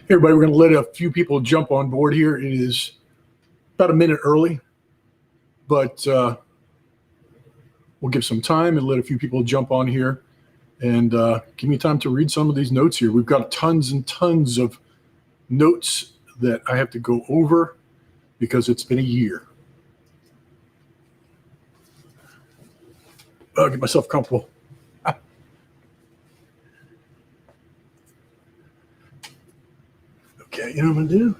Hey, everybody, we're going to let a few people jump on board here. It is about a minute early, but we'll give some time and let a few people jump on here and give me time to read some of these notes here. We've got tons and tons of notes that I have to go over because it's been a year. I'll get myself comfortable. Okay, you know what I'm going to do?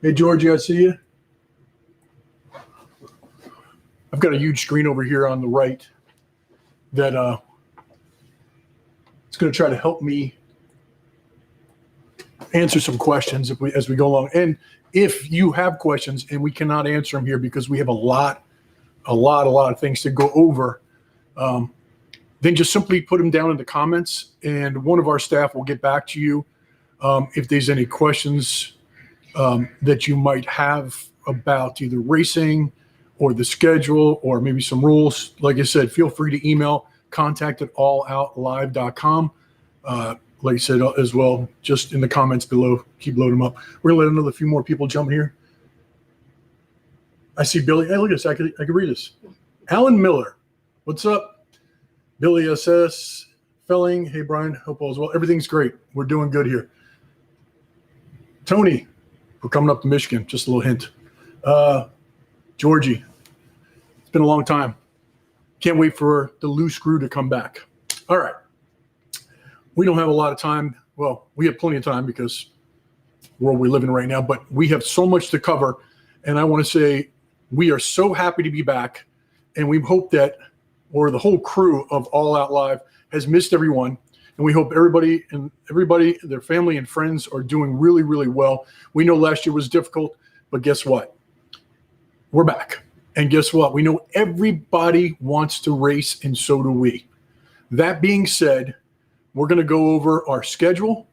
Hey, Georgie, I see you. I've got a huge screen over here on the right that it's going to try to help me answer some questions as we go along. And if you have questions and we cannot answer them here because we have a lot of things to go over, then just simply put them down in the comments and one of our staff will get back to you if there's any questions that you might have about either racing or the schedule or maybe some rules. Like I said, feel free to email contact@alloutlive.com. Like I said as well, just in the comments below, keep loading them up. We're going to let another few more people jump here. I see Billy. Hey, look at this. I can read this. Alan Miller. What's up? Billy SS. Felling. Hey, Brian. Hope all is well. Everything's great. We're doing good here. Tony. We're coming up to Michigan. Just a little hint. Georgie. It's been a long time. Can't wait for the loose screw to come back. All right. We don't have a lot of time. Well, we have plenty of time because the world we live in right now, but we have so much to cover. And I want to say we are so happy to be back. And we hope that, or the whole crew of All Out Live has missed everyone. And we hope everybody, their family and friends are doing really, really well. We know last year was difficult, but guess what? We're back. And guess what? We know everybody wants to race, and so do we. That being said, we're going to go over our schedule,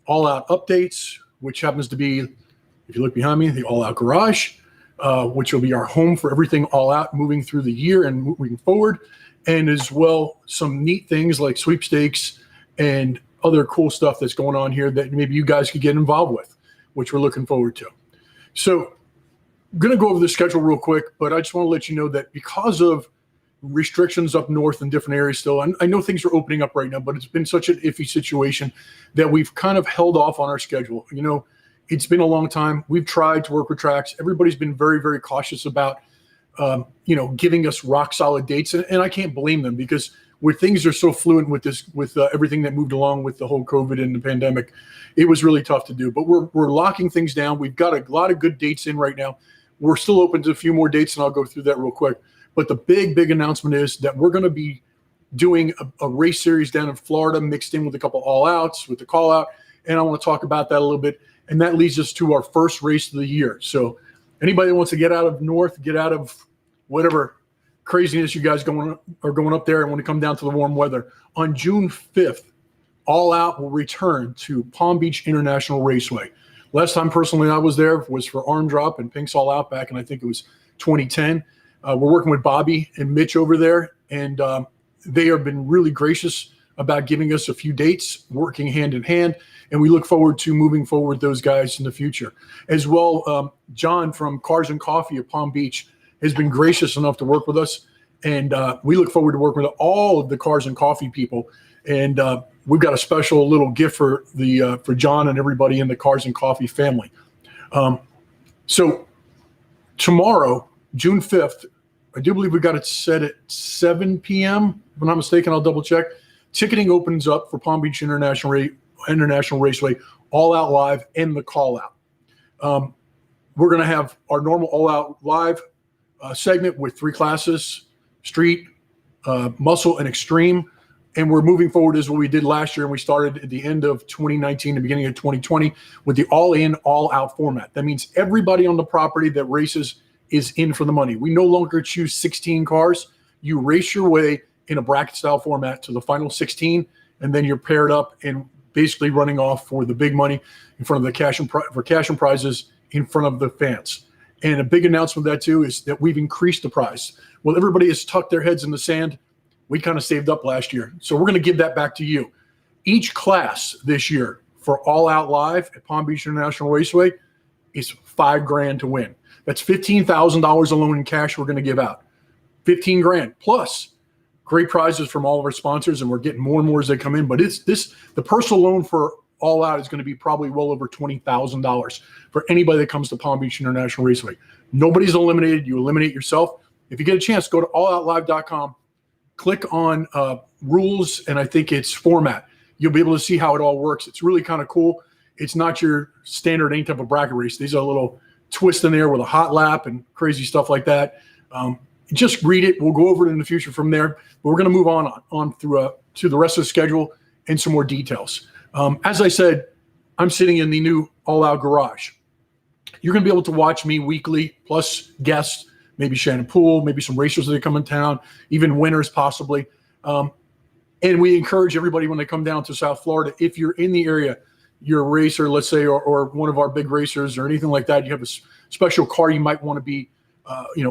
All Out updates, which happens to be, if you look behind me, the All Out Garage, which will be our home for everything All Out moving through the year and moving forward, and as well some neat things like sweepstakes and other cool stuff that's going on here that maybe you guys could get involved with, which we're looking forward to. So I'm going to go over the schedule real quick, but I just want to let you know that because of restrictions up north in different areas still, I know things are opening up right now, but it's been such an iffy situation that we've kind of held off on our schedule. You know, it's been a long time. We've tried to work with tracks. Everybody's been very, very cautious about, giving us rock solid dates. And I can't blame them because where things are so fluent with this, with everything that moved along with the whole COVID and the pandemic, it was really tough to do. But we're locking things down. We've got a lot of good dates in right now. We're still open to a few more dates, and I'll go through that real quick. But the big announcement is that we're going to be doing a race series down in Florida mixed in with a couple all outs with the call out. And I want to talk about that a little bit. And that leads us to our first race of the year. So anybody that wants to get out of north, get out of whatever craziness you guys are going up there and want to come down to the warm weather, on June 5th, All Out will return to Palm Beach International Raceway. Last time personally I was there was for Arm Drop and Pink's All Out back in, I think it was 2010. We're working with Bobby and Mitch over there, and they have been really gracious about giving us a few dates, working hand in hand, and we look forward to moving forward those guys in the future. As well, John from Cars and Coffee at Palm Beach has been gracious enough to work with us, and we look forward to working with all of the Cars and Coffee people. And we've got a special little gift for John and everybody in the Cars and Coffee family. So tomorrow, June 5th, I do believe we got it set at 7 p.m. If I'm not mistaken, I'll double check. Ticketing opens up for Palm Beach International Raceway, All Out Live, and the call out. We're going to have our normal All Out Live segment with 3 classes: street, muscle, and extreme. And we're moving forward as what we did last year, and we started at the end of 2019, the beginning of 2020, with the all-in, all-out format. That means everybody on the property that races is in for the money. We no longer choose 16 cars. You race your way in a bracket style format to the final 16, and then you're paired up and basically running off for the big money in front of the cash and prizes in front of the fans. And a big announcement of that too is that we've increased the prize. Well, everybody has tucked their heads in the sand. We kind of saved up last year, so we're going to give that back to you. Each class this year for All Out Live at Palm Beach International Raceway is $5,000 to win. That's $15,000 alone in cash we're going to give out. $15,000 plus great prizes from all of our sponsors, and we're getting more and more as they come in. But the personal loan for All Out is going to be probably well over $20,000 for anybody that comes to Palm Beach International Raceway. Nobody's eliminated. You eliminate yourself. If you get a chance, go to alloutlive.com, click on rules, and I think it's format. You'll be able to see how it all works. It's really kind of cool. It's not your standard any type of bracket race. These are a little twist in there with a hot lap and crazy stuff like that. Just read it. We'll go over it in the future from there. But we're going to move on through to the rest of the schedule and some more details. As I said, I'm sitting in the new All Out garage. You're going to be able to watch me weekly, plus guests, maybe Shannon Poole, maybe some racers that come in town, even winners possibly. And we encourage everybody when they come down to South Florida, if you're in the area, you're a racer, let's say, or one of our big racers or anything like that, you have a special car you might want to be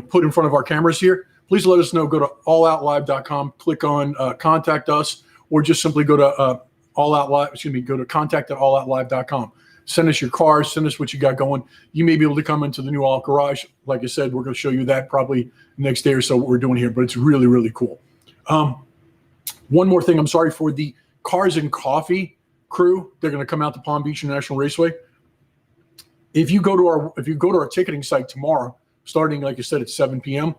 put in front of our cameras here, please let us know. Go to alloutlive.com, click on contact us, or just simply go to go to contact@alloutlive.com. Send us your cars, send us what you got going. You may be able to come into the new All Out garage. Like I said, we're going to show you that probably next day or so what we're doing here, but it's really, really cool. One more thing, I'm sorry for the Cars and Coffee crew. They're going to come out to Palm Beach International Raceway. If you go to our ticketing site tomorrow, starting, like I said, at 7 p.m.,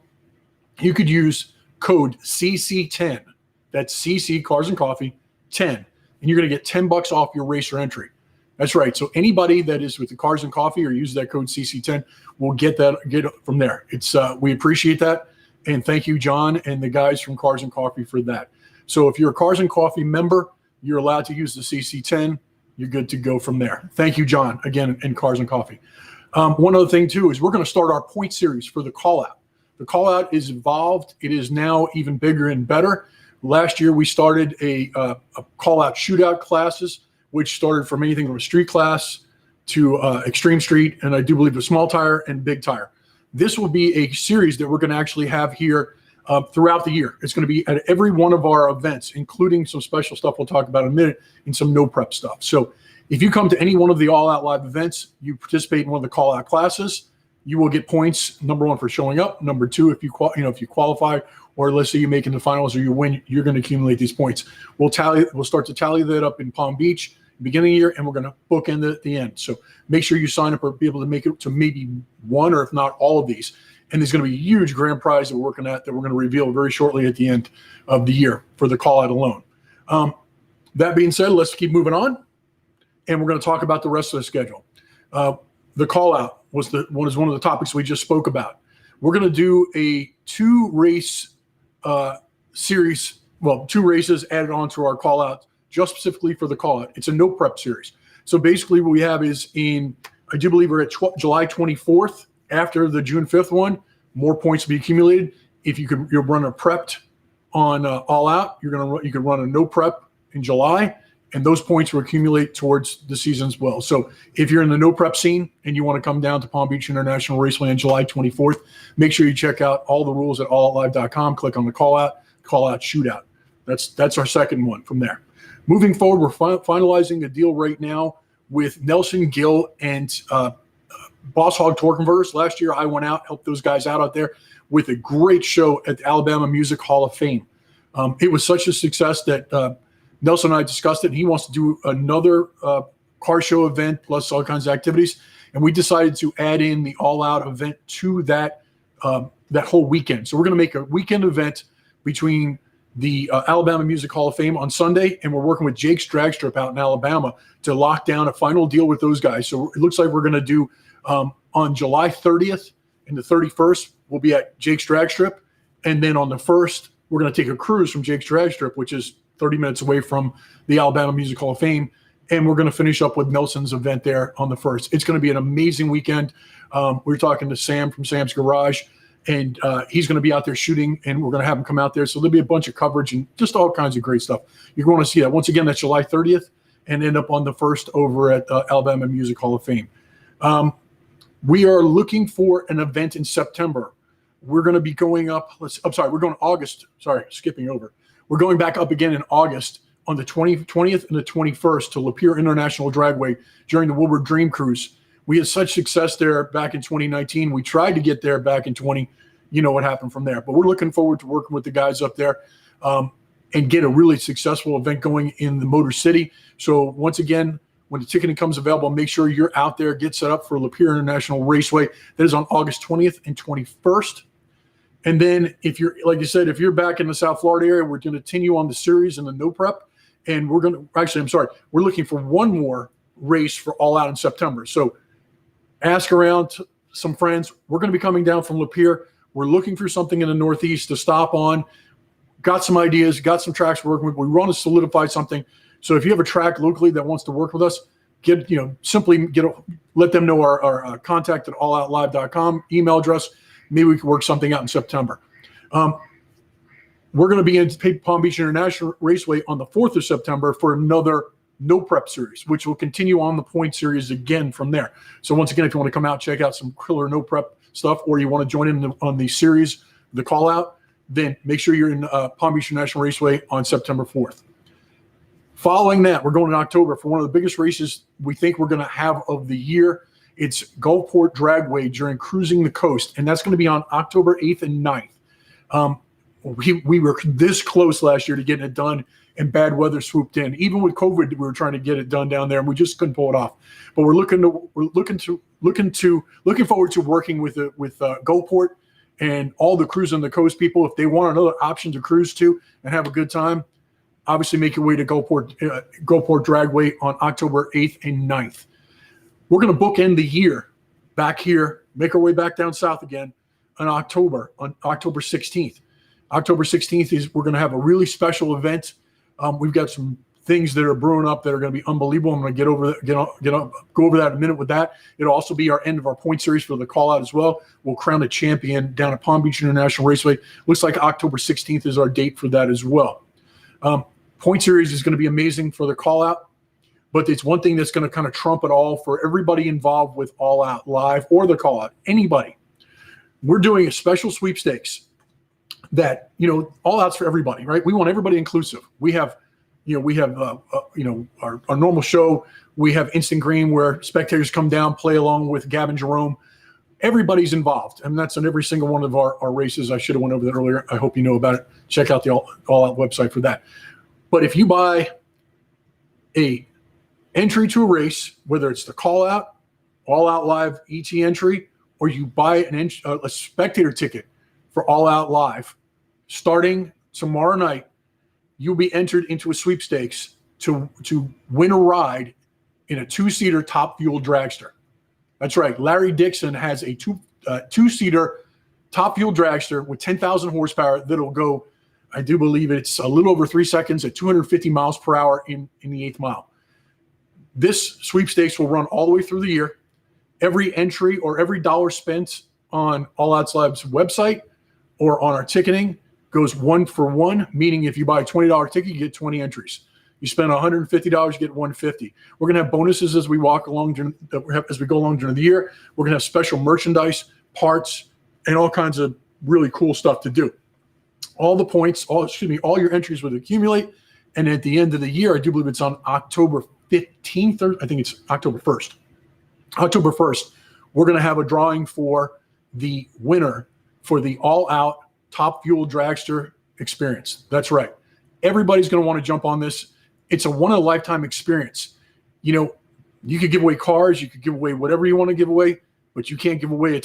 you could use code CC10. That's CC Cars and Coffee 10, and you're going to get $10 off your racer entry. That's right. So anybody that is with the Cars and Coffee or use that code CC10 will get it from there. It's we appreciate that, and thank you, John, and the guys from Cars and Coffee for that. So if you're a Cars and Coffee member, you're allowed to use the CC10. You're good to go from there. Thank you, John, again, and Cars and Coffee. One other thing, too, is we're going to start our point series for the call-out. The call-out is evolved. It is now even bigger and better. Last year, we started a call-out shootout classes, which started from anything from a street class to extreme street, and I do believe a small tire and big tire. This will be a series that we're going to actually have here throughout the year. It's going to be at every one of our events, including some special stuff we'll talk about in a minute and some no prep stuff. So if you come to any one of the All Out Live events, you participate in one of the call out classes, you will get points. Number one, for showing up. Number two, if you qualify, or let's say you make it in the finals or you win, you're going to accumulate these points. We'll start to tally that up in Palm Beach beginning of the year, and we're going to bookend it at the end. So make sure you sign up or be able to make it to maybe one or if not all of these. And there's going to be a huge grand prize that we're working at that we're going to reveal very shortly at the end of the year for the call out alone. That being said, let's keep moving on, and we're going to talk about the rest of the schedule. The call out was one of the topics we just spoke about. We're going to do a two races added on to our call out just specifically for the call out. It's a no prep series. So basically what we have is I do believe we're at July 24th after the June 5th one, more points to be accumulated. If you'll run a prepped on All Out, you can run a no prep in July, and those points will accumulate towards the season as well. So if you're in the no prep scene and you want to come down to Palm Beach International Raceway on July 24th, make sure you check out all the rules at alloutlive.com. Click on the call out shootout. That's our second one from there. Moving forward, we're finalizing a deal right now with Nelson Gill and Boss Hog Torque Converters. Last year, I went out, helped those guys out there with a great show at the Alabama Music Hall of Fame. It was such a success that Nelson and I discussed it. He wants to do another car show event plus all kinds of activities, and we decided to add in the All Out event to that whole weekend. So we're going to make a weekend event between the Alabama Music Hall of Fame on Sunday, and we're working with Jake's Drag Strip out in Alabama to lock down a final deal with those guys. So it looks like we're going to do on July 30th and the 31st, we'll be at Jake's Drag Strip. And then on the 1st, we're going to take a cruise from Jake's Drag Strip, which is 30 minutes away from the Alabama Music Hall of Fame. And we're going to finish up with Nelson's event there on the 1st. It's going to be an amazing weekend. We're talking to Sam from Sam's Garage, and he's going to be out there shooting, and we're going to have him come out there. So there'll be a bunch of coverage and just all kinds of great stuff. You're going to see that. Once again, that's July 30th and end up on the 1st over at Alabama Music Hall of Fame. We are looking for an event in September. We're going to be going up. We're going August. Sorry, skipping over. We're going back up again in August on the 20th and the 21st to Lapeer International Dragway during the Wilbur Dream Cruise. We had such success there back in 2019. We tried to get there back in 20. You know what happened from there. But we're looking forward to working with the guys up there and get a really successful event going in the Motor City. So once again, when the ticketing comes available, make sure you're out there. Get set up for Lapeer International Raceway. That is on August 20th and 21st. And then if you're, like you said, if you're back in the South Florida area, we're going to continue on the series and the no prep. And we're going to, we're looking for one more race for All Out in September. So ask around some friends. We're going to be coming down from Lapeer. We're looking for something in the Northeast to stop on. Got some ideas, got some tracks we're working with. We want to solidify something. So if you have a track locally that wants to work with us, let them know our contact at alloutlive.com, email address. Maybe we can work something out in September. We're going to be in Palm Beach International Raceway on the 4th of September for another no prep series, which will continue on the point series again from there. So once again, if you want to come out, check out some killer no prep stuff, or you want to join in on the series, the call out, then make sure you're in Palm Beach International Raceway on September 4th. Following that, we're going in October for one of the biggest races we think we're going to have of the year. It's Gulfport Dragway during Cruising the Coast, and that's going to be on October 8th and 9th. We were this close last year to getting it done, and bad weather swooped in. Even with COVID, we were trying to get it done down there, and we just couldn't pull it off. But we're looking forward to working with Gulfport and all the Cruising the Coast people. If they want another option to cruise to and have a good time, obviously make your way to Gulfport Dragway on October 8th and 9th. We're going to bookend the year back here, make our way back down south again on October 16th. October 16th is we're going to have a really special event. We've got some things that are brewing up that are going to be unbelievable. I'm going to go over that in a minute with that. It'll also be our end of our point series for the call out as well. We'll crown a champion down at Palm Beach International Raceway. Looks like October 16th is our date for that as well. Point series is going to be amazing for the call out, but it's one thing that's going to kind of trump it all for everybody involved with All Out Live or the call out. Anybody. We're doing a special sweepstakes that, all out's for everybody, right? We want everybody inclusive. We have our normal show. We have Instant Green where spectators come down, play along with Gavin Jerome. Everybody's involved, and that's on every single one of our races. I should have went over that earlier. I hope you know about it. Check out the All Out website for that. But if you buy a entry to a race, whether it's the call out, All Out Live ET entry, or you buy a spectator ticket for All Out Live, starting tomorrow night, you'll be entered into a sweepstakes to win a ride in a two-seater top fuel dragster. That's right. Larry Dixon has a two-seater top fuel dragster with 10,000 horsepower that'll go, I do believe it's a little over 3 seconds at 250 miles per hour in the 8th mile. This sweepstakes will run all the way through the year. Every entry or every dollar spent on All Out Live's website or on our ticketing goes 1 for 1, meaning if you buy a $20 ticket, you get 20 entries. You spend $150, you get $150. We're going to have bonuses as we walk along, as we go along during the year. We're going to have special merchandise, parts, and all kinds of really cool stuff to do. All the points, all your entries would accumulate, and at the end of the year, I do believe it's on October 15th, or I think it's October 1st. October 1st, we're going to have a drawing for the winner for the All Out Top Fuel Dragster experience. That's right. Everybody's going to want to jump on this. It's a one-in-a-lifetime experience. You could give away cars, you could give away whatever you want to give away, but you can't give away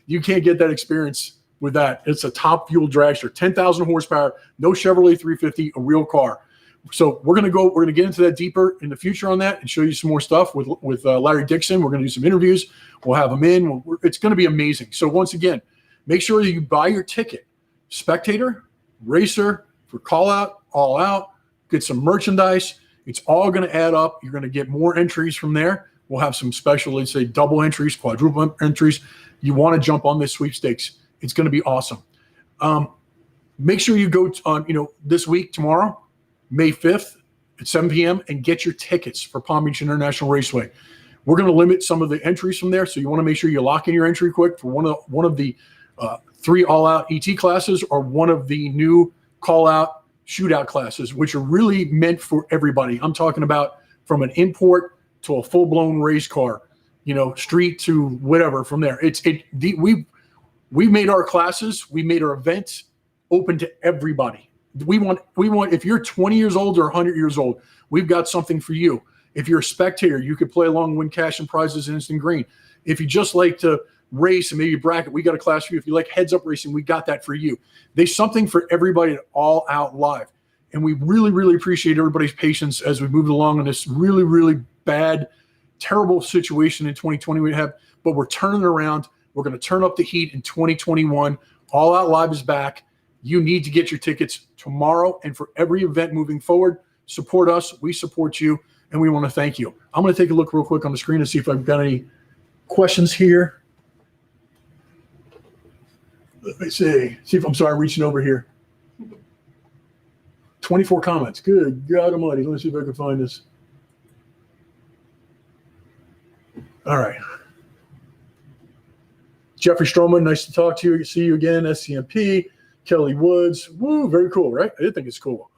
you can't get that experience with that. It's a top fuel dragster, 10,000 horsepower, no Chevrolet 350, a real car. So we're going to get into that deeper in the future on that and show you some more stuff with Larry Dixon. We're going to do some interviews. We'll have him in. It's going to be amazing. So once again, make sure that you buy your ticket, spectator, racer, for call out, All Out, get some merchandise. It's all going to add up. You're going to get more entries from there. We'll have some special, let's say, double entries, quadruple entries. You want to jump on this sweepstakes. It's going to be awesome. Make sure you go on, this week, tomorrow, May 5th at 7 p.m. and get your tickets for Palm Beach International Raceway. We're going to limit some of the entries from there, so you want to make sure you lock in your entry quick for one of the 3 all-out ET classes or one of the new call-out shootout classes, which are really meant for everybody. I'm talking about from an import to a full-blown race car, street to whatever from there. We've made our classes, we made our events open to everybody. We want if you're 20 years old or 100 years old, we've got something for you. If you're a spectator, you could play along, win cash and prizes in Instant Green. If you just like to race and maybe bracket, we got a class for you. If you like heads up racing, we got that for you. There's something for everybody at All Out Live. And we really, really appreciate everybody's patience as we moved along in this really, really bad, terrible situation in 2020 we have, but we're turning it around. We're going to turn up the heat in 2021. All Out Live is back. You need to get your tickets tomorrow. And for every event moving forward, support us. We support you. And we want to thank you. I'm going to take a look real quick on the screen and see if I've got any questions here. Let me see if I'm sorry, reaching over here. 24 comments. Good God almighty. Let me see if I can find this. All right. Jeffrey Stroman, nice to talk to you. See you again. SCMP. Kelly Woods. Woo, very cool, right? I did think it's cool.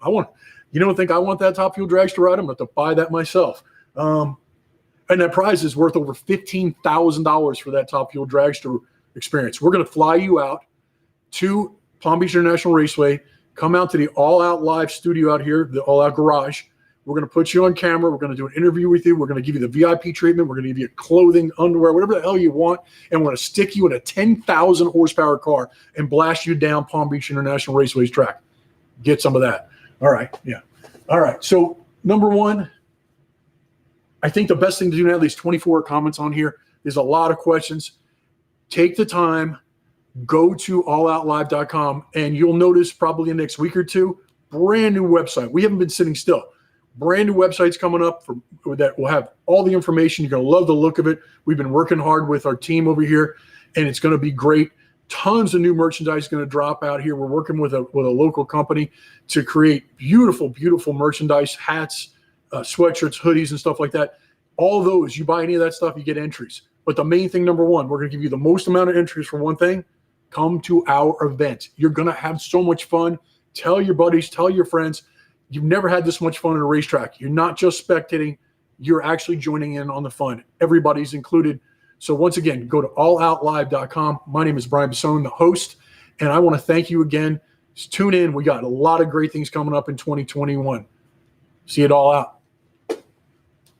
You don't think I want that Top Fuel Dragster ride? I'm going to have to buy that myself. And that prize is worth over $15,000 for that Top Fuel Dragster experience. We're going to fly you out to Palm Beach International Raceway. Come out to the All Out Live studio out here, the All Out Garage. We're going to put you on camera. We're going to do an interview with you. We're going to give you the VIP treatment. We're going to give you clothing, underwear, whatever the hell you want. And we're going to stick you in a 10,000 horsepower car and blast you down Palm Beach International Raceway's track. Get some of that. All right. Yeah. All right. So number one, I think the best thing to do now, these 24 comments on here, there's a lot of questions. Take the time, go to alloutlive.com, and you'll notice probably in the next week or two, brand new website. We haven't been sitting still. Brand new websites coming up that will have all the information. You're going to love the look of it. We've been working hard with our team over here, and it's going to be great. Tons of new merchandise going to drop out here. We're working with a local company to create beautiful, beautiful merchandise, hats, sweatshirts, hoodies, and stuff like that. All those, you buy any of that stuff, you get entries. But the main thing, number one, we're going to give you the most amount of entries for one thing. Come to our event. You're going to have so much fun. Tell your buddies, tell your friends. You've never had this much fun at a racetrack. You're not just spectating. You're actually joining in on the fun. Everybody's included. So once again, go to alloutlive.com. My name is Brian Bissone, the host, and I want to thank you again. Just tune in. We got a lot of great things coming up in 2021. See it all out.